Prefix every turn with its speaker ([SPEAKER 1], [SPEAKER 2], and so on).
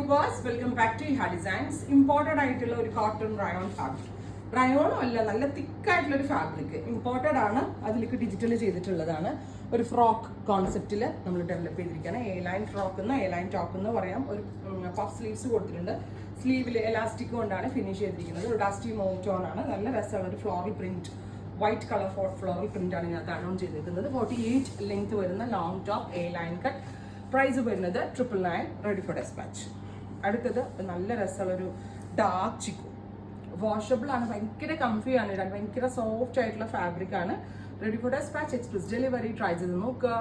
[SPEAKER 1] Viewers, welcome back to Iha designs. Imported ആയിട്ടുള്ള ഒരു cotton rayon fabric. റയോണും അല്ല, നല്ല തിക്കായിട്ടുള്ള ഒരു ഫാബ്രിക്. ഇമ്പോർട്ടഡ് ആണ്, അതിലേക്ക് ഡിജിറ്റൽ ചെയ്തിട്ടുള്ളതാണ്. ഒരു ഫ്രോക്ക് കോൺസെപ്റ്റിൽ നമ്മൾ ഡെവലപ്പ് ചെയ്തിരിക്കുകയാണ്. എ ലൈൻ ഫ്രോക്ക് എന്ന്, എ ലൈൻ ടോപ്പ് എന്ന് പറയാം. ഒരു പഫ് സ്ലീവ്സ് കൊടുത്തിട്ടുണ്ട്. സ്ലീവിൽ എലാസ്റ്റിക് കൊണ്ടാണ് ഫിനിഷ് ചെയ്തിരിക്കുന്നത്. ഒരു ഡസ്റ്റി മോവ് ടോൺ ആണ്. നല്ല രസമുള്ള ഒരു floral print, white colour floral print ആണ് ഇതിനകത്ത് അഡോൺ ചെയ്തിരിക്കുന്നത്. 48 ലെങ്ത് വരുന്ന long top, A line cut. Price വരുന്നത് 999, റെഡി ഫോർ ഡെസ്പാച്ച്. അടുത്തത് നല്ല രസമുള്ളൊരു ഡാർക്ക് ചിക്കു. വാഷബിൾ ആണ്, ഭയങ്കര കംഫിയാണ് ഇടാൻ, ഭയങ്കര സോഫ്റ്റ് ആയിട്ടുള്ള ഫാബ്രിക് ആണ്. Ready for despatch, express delivery. Try ചെയ്ത് നോക്കുക.